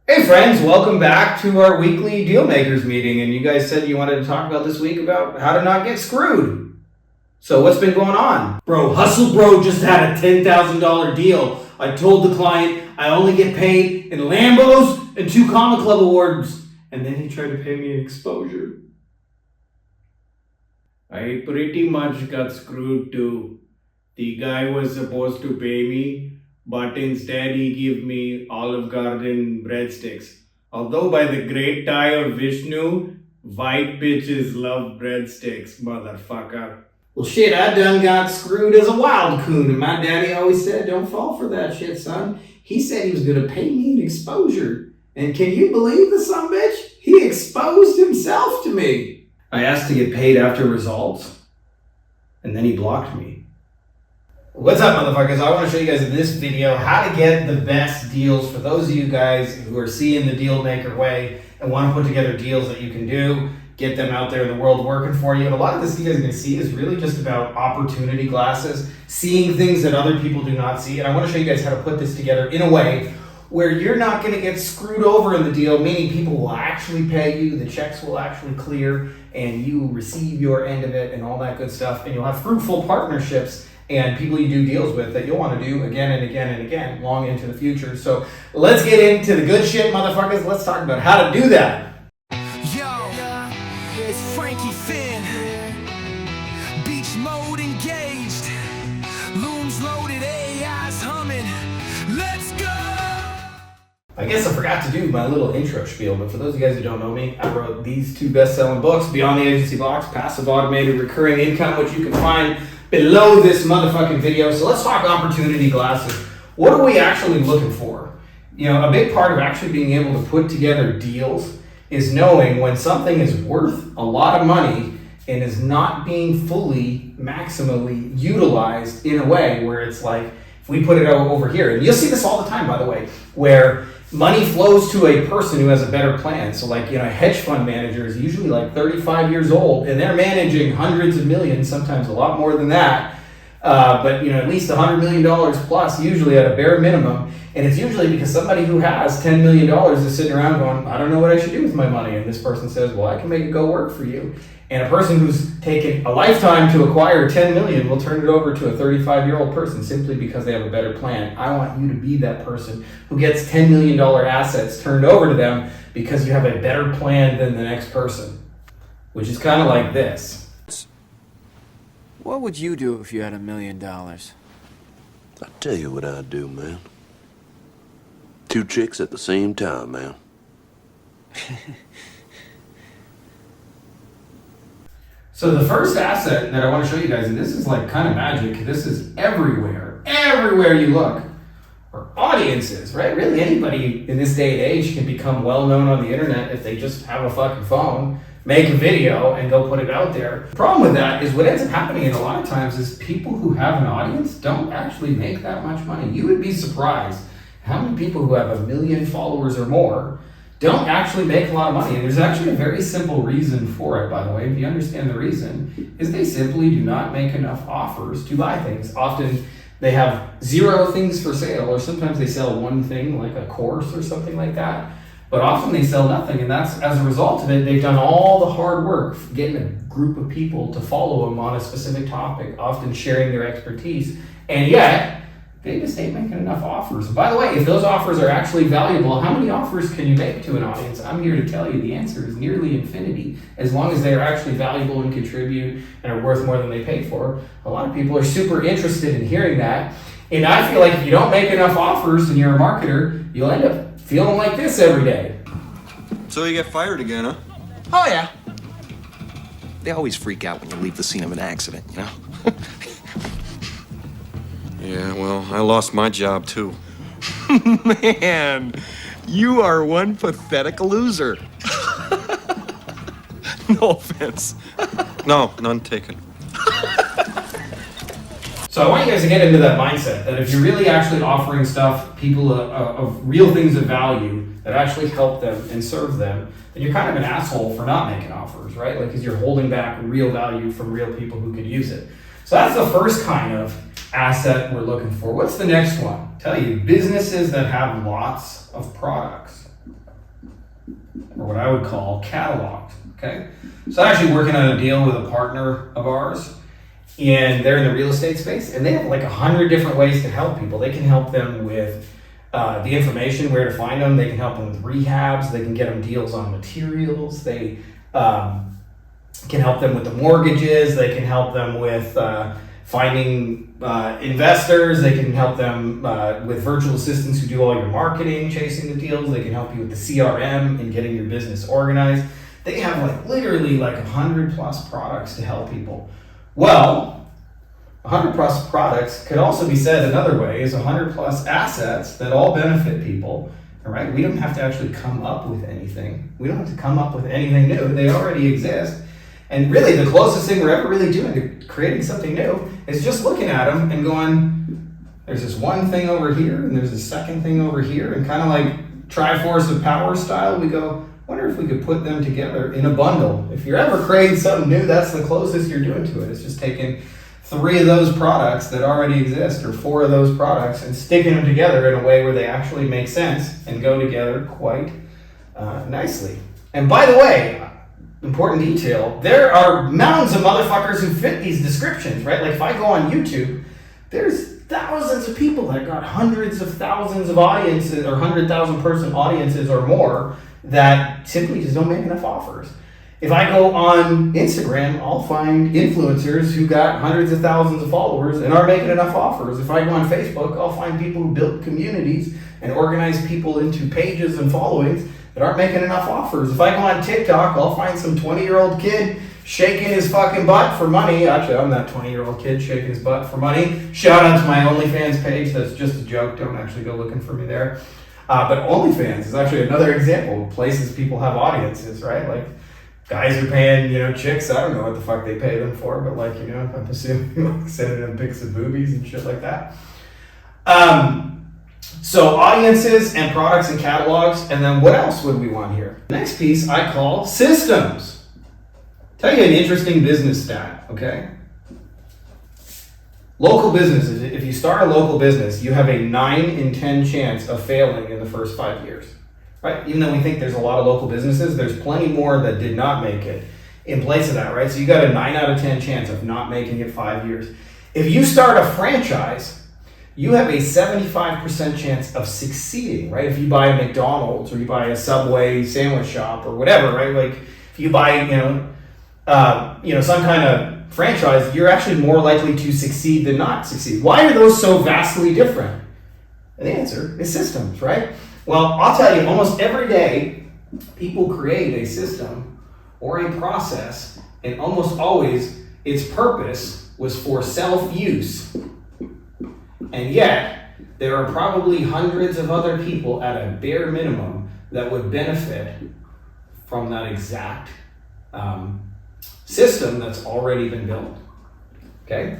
Hey friends, welcome back to our weekly Dealmakers meeting, and you guys said you wanted to talk about this week about how to not get screwed. So what's been going on? Bro, Hustle Bro just had a $10,000 deal. I told the client I only get paid in Lambos and 2 Comma Club awards, and then he tried to pay me in exposure. I pretty much got screwed too. The guy was supposed to pay me, but instead he gave me Olive Garden breadsticks. Although by the great tie of Vishnu, white bitches love breadsticks, motherfucker. Well shit, I done got screwed as a wild coon, and my daddy always said, don't fall for that shit, son. He said he was gonna pay me in exposure. And can you believe the sumbitch? He exposed himself to me. I asked to get paid after results, and then he blocked me. What's up, motherfuckers? I want to show you guys in this video how to get the best deals for those of you guys who are seeing the Dealmaker way and want to put together deals that you can do, get them out there in the world working for you. And a lot of this you guys are going to see is really just about opportunity glasses, seeing things that other people do not see. And I want to show you guys how to put this together in a way where you're not going to get screwed over in the deal, meaning people will actually pay you, the checks will actually clear, and you will receive your end of it and all that good stuff. And you'll have fruitful partnerships and people you do deals with that you'll want to do again and again and again long into the future. So let's get into the good shit, motherfuckers. Let's talk about how to do that. Yo, it's Frankie Finn. Beach mode engaged. Looms loaded, AI's humming. Let's go! I guess I forgot to do my little intro spiel, but for those of you guys who don't know me, I wrote these 2 best-selling books, Beyond the Agency Box, Passive Automated Recurring Income, which you can find below this motherfucking video. So let's talk opportunity glasses. What are we actually looking for? You know, a big part of actually being able to put together deals is knowing when something is worth a lot of money and is not being fully, maximally utilized in a way where it's like, if we put it over here, and you'll see this all the time, by the way, where money flows to a person who has a better plan. So like, you know, a hedge fund manager is usually like 35 years old and they're managing hundreds of millions, sometimes a lot more than that. But you know, at least $100 million plus, usually at a bare minimum. And it's usually because somebody who has $10 million is sitting around going, I don't know what I should do with my money. And this person says, well, I can make it go work for you. And a person who's taken a lifetime to acquire 10 million will turn it over to a 35-year-old person simply because they have a better plan. I want you to be that person who gets $10 million assets turned over to them because you have a better plan than the next person, which is kind of like this. What would you do if you had $1 million? I'll tell you what I'd do, man. 2 chicks at the same time, man. So the first asset that I want to show you guys, and this is like kind of magic, this is everywhere you look, are audiences, right? Really anybody in this day and age can become well known on the internet if they just have a fucking phone, make a video, and go put it out there. The problem with that is what ends up happening a lot of times is people who have an audience don't actually make that much money. You would be surprised how many people who have 1 million followers or more don't actually make a lot of money. And there's actually a very simple reason for it, by the way. If you understand the reason, is they simply do not make enough offers to buy things. Often they have 0 things for sale, or sometimes they sell 1 thing, like a course or something like that. But often they sell nothing, and that's as a result of it. They've done all the hard work getting a group of people to follow them on a specific topic, often sharing their expertise, and yet they just ain't making enough offers. By the way, if those offers are actually valuable, how many offers can you make to an audience? I'm here to tell you the answer is nearly infinity, as long as they are actually valuable and contribute and are worth more than they paid for. A lot of people are super interested in hearing that. And I feel like if you don't make enough offers and you're a marketer, you'll end up feeling like this every day. So you get fired again, huh? Oh, yeah. They always freak out when you leave the scene of an accident, you know? Yeah, well, I lost my job too. Man, you are one pathetic loser. No offense. No, none taken. So I want you guys to get into that mindset that if you're really actually offering stuff, people of real things of value that actually help them and serve them, then you're kind of an asshole for not making offers, right? Like, because you're holding back real value from real people who could use it. So that's the first kind of asset we're looking for. What's the next one? Tell you, businesses that have lots of products. what I would call cataloged, okay? So I'm actually working on a deal with a partner of ours, and they're in the real estate space, and they have like 100 different ways to help people. They can help them with the information, where to find them. They can help them with rehabs. They can get them deals on materials. They can help them with the mortgages. They can help them with finding investors. They can help them with virtual assistants who do all your marketing, chasing the deals. They can help you with the CRM and getting your business organized. They have like literally like 100 plus products to help people. Well, 100 plus products could also be said another way is 100 plus assets that all benefit people. All right, we don't have to actually come up with anything. We don't have to come up with anything new. They already exist. And really, the closest thing we're ever really doing to creating something new is just looking at them and going, there's this one thing over here, and there's a second thing over here, and kind of like Triforce of Power style, we go, wonder if we could put them together in a bundle. If you're ever creating something new, that's the closest you're doing to it. It's just taking 3 of those products that already exist, or 4 of those products, and sticking them together in a way where they actually make sense and go together quite nicely. And by the way, important detail, there are mountains of motherfuckers who fit these descriptions, right? Like if I go on YouTube, there's thousands of people that got hundreds of thousands of audiences, or 100,000 person audiences or more, that simply just don't make enough offers. If I go on Instagram, I'll find influencers who got hundreds of thousands of followers and aren't making enough offers. If I go on Facebook, I'll find people who build communities and organize people into pages and followings that aren't making enough offers. If I go on TikTok, I'll find some 20-year-old kid shaking his fucking butt for money. Actually, I'm that 20-year-old kid shaking his butt for money. Shout out to my OnlyFans page. That's just a joke. Don't actually go looking for me there. But OnlyFans is actually another example of places people have audiences, right? Like guys are paying, chicks. I don't know what the fuck they pay them for, but like, I'm assuming like sending them pics of boobies and shit like that. So audiences and products and catalogs, and then what else would we want here? The next piece I call systems. Tell you an interesting business stat, okay? Local businesses, if you start a local business, you have a 9 in 10 chance of failing in the first 5 years, right? Even though we think there's a lot of local businesses, there's plenty more that did not make it in place of that, right? So you got a 9 out of 10 chance of not making it 5 years. If you start a franchise, you have a 75% chance of succeeding, right? If you buy a McDonald's or you buy a Subway sandwich shop or whatever, right? Like if you buy, some kind of franchise, you're actually more likely to succeed than not succeed. Why are those so vastly different? And the answer is systems, right? Well, I'll tell you, almost every day, people create a system or a process, and almost always its purpose was for self-use. And yet, there are probably hundreds of other people at a bare minimum that would benefit from that exact system that's already been built. Okay?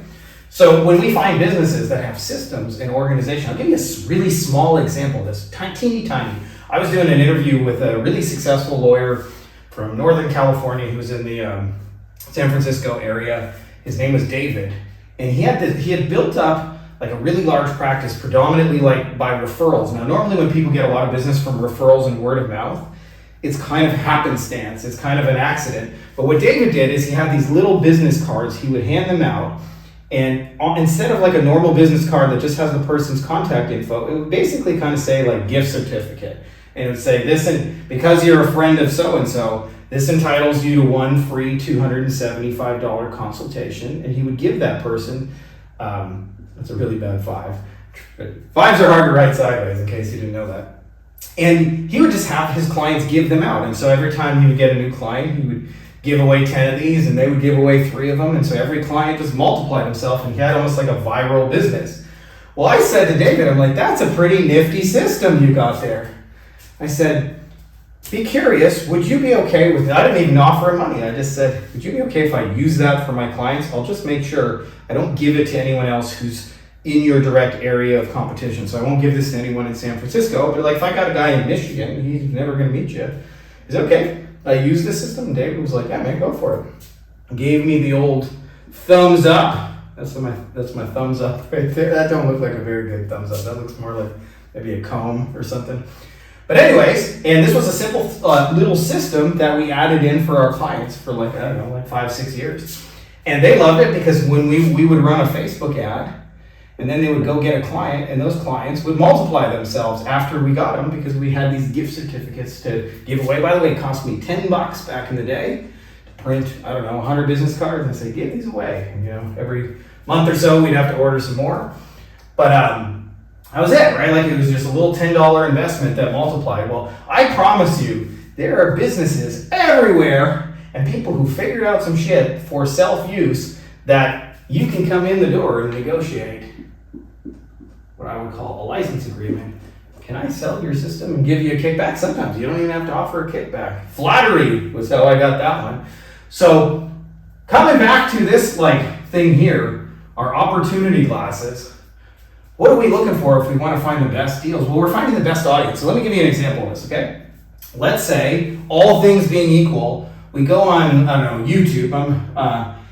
So when we find businesses that have systems and organization, I'll give you a really small example of this, teeny tiny. I was doing an interview with a really successful lawyer from Northern California who was in the San Francisco area. His name was David, and he had built up like a really large practice, predominantly like by referrals. Now, normally when people get a lot of business from referrals and word of mouth, it's kind of happenstance, it's kind of an accident. But what David did is he had these little business cards, he would hand them out, and instead of like a normal business card that just has the person's contact info, it would basically kind of say like gift certificate. And it would say this, and because you're a friend of so-and-so, this entitles you to one free $275 consultation. And he would give that person, that's a really bad 5. But 5s are hard to write sideways, in case you didn't know that. And he would just have his clients give them out. And so every time he would get a new client, he would give away 10 of these, and they would give away 3 of them. And so every client just multiplied himself, and he had almost like a viral business. Well, I said to David, I'm like, that's a pretty nifty system you got there. I said, be curious, would you be okay with it? I didn't even offer him money. I just said, would you be okay if I use that for my clients? I'll just make sure I don't give it to anyone else who's in your direct area of competition. So I won't give this to anyone in San Francisco, but like if I got a guy in Michigan, he's never gonna meet you. Is it okay? I use this system? And David was like, yeah, man, go for it. Gave me the old thumbs up. That's my thumbs up right there. That don't look like a very good thumbs up. That looks more like maybe a comb or something. But anyways, and this was a simple little system that we added in for our clients for like, I don't know, like 5-6 years. And they loved it because when we would run a Facebook ad, and then they would go get a client, and those clients would multiply themselves after we got them because we had these gift certificates to give away. By the way, it cost me $10 back in the day to print, I don't know, 100 business cards and say, give these away. And, you know, every month or so we'd have to order some more. But that was it, right? Like it was just a little $10 investment that multiplied. Well, I promise you, there are businesses everywhere and people who figured out some shit for self-use that you can come in the door and negotiate what I would call a license agreement. Can I sell your system and give you a kickback? Sometimes you don't even have to offer a kickback. Flattery was how I got that one. So coming back to this like thing here, our opportunity glasses. What are we looking for if we want to find the best deals? Well, we're finding the best audience. So let me give you an example of this, okay? Let's say, all things being equal, we go on, I don't know, YouTube,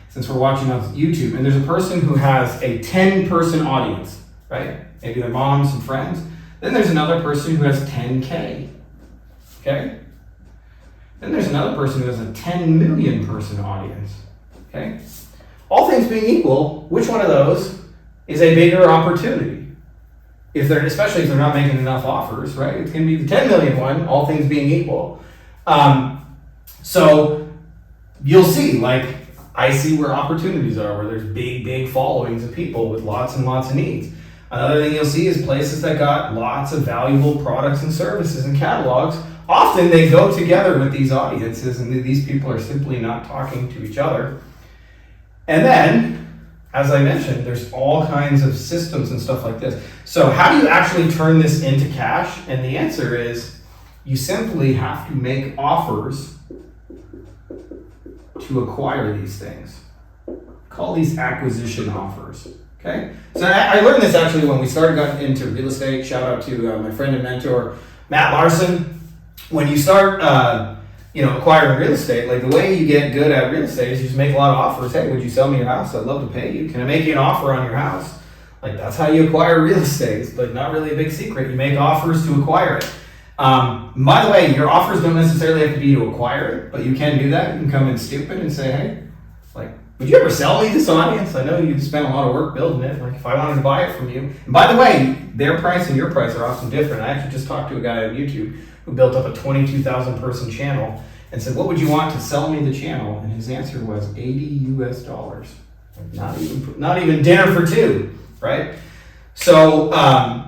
since we're watching on YouTube, and there's a person who has a 10-person audience, right? Maybe their mom, some friends. Then there's another person who has 10K, okay? Then there's another person who has a 10 million person audience, okay? All things being equal, which one of those is a bigger opportunity? Especially if they're not making enough offers, right? It's going to be the 10 million one, all things being equal. So you'll see, like, I see where opportunities are, where there's big followings of people with lots and lots of needs. Another thing you'll see is places that got lots of valuable products and services and catalogs. Often they go together with these audiences, and these people are simply not talking to each other. And then, as I mentioned, there's all kinds of systems and stuff like this. So how do you actually turn this into cash? And the answer is, you simply have to make offers to acquire these things. Call these acquisition offers, okay? So I learned this actually when we started getting into real estate. Shout out to my friend and mentor, Matt Larson. When you start acquiring real estate, like the way you get good at real estate is you just make a lot of offers. Hey, would you sell me your house? I'd love to pay you. Can I make you an offer on your house? Like that's how you acquire real estate. It's like not really a big secret. You make offers to acquire it. By the way, your offers don't necessarily have to be to acquire it, but you can do that. You can come in stupid and say, hey, like, would you ever sell me this audience? I know you spent a lot of work building it. Like if I wanted to buy it from you. And by the way, their price and your price are often different. I actually just talked to a guy on YouTube who built up a 22,000 person channel and said, what would you want to sell me the channel? And his answer was $80 US. Not even dinner for two, right? So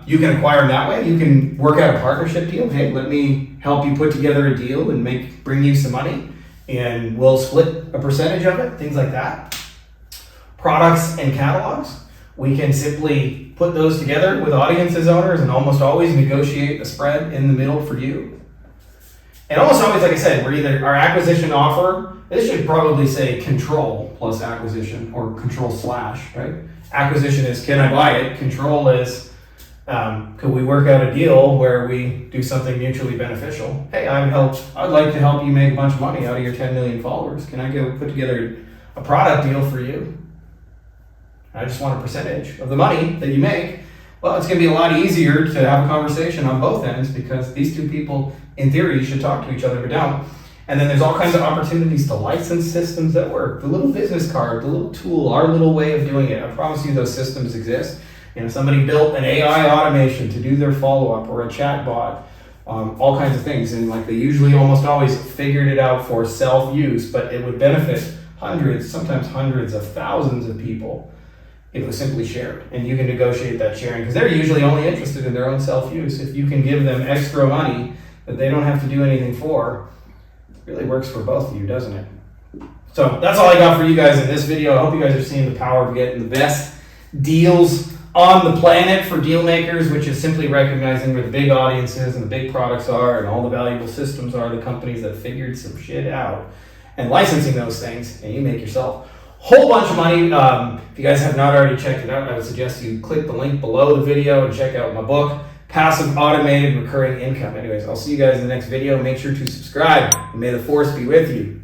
you can acquire them that way. You can work out a partnership deal. Hey, let me help you put together a deal and bring you some money, and we'll split a percentage of it, things like that. Products and catalogs, we can simply put those together with audiences owners and almost always negotiate a spread in the middle for you. And almost always, like I said, we're either our acquisition offer, this should probably say control plus acquisition or control slash, right? Acquisition is, can I buy it? Control is, could we work out a deal where we do something mutually beneficial? Hey, I'd like to help you make a bunch of money out of your 10 million followers. Can I go put together a product deal for you? I just want a percentage of the money that you make. Well, it's going to be a lot easier to have a conversation on both ends because these two people, in theory, should talk to each other, but don't. And then there's all kinds of opportunities to license systems that work. The little business card, the little tool, our little way of doing it. I promise you those systems exist. Somebody built an AI automation to do their follow-up or a chat bot, all kinds of things. And like they usually almost always figured it out for self-use, but it would benefit hundreds, sometimes hundreds of thousands of people if it was simply shared. And you can negotiate that sharing because they're usually only interested in their own self-use. If you can give them extra money that they don't have to do anything for, it really works for both of you, doesn't it? So that's all I got for you guys in this video. I hope you guys are seeing the power of getting the best deals on the planet for deal makers, which is simply recognizing where the big audiences and the big products are and all the valuable systems are, the companies that figured some shit out, and licensing those things, and you make yourself a whole bunch of money. If you guys have not already checked it out, I would suggest you click the link below the video and check out my book, Passive Automated Recurring Income. Anyways, I'll see you guys in the next video. Make sure to subscribe, and may the force be with you.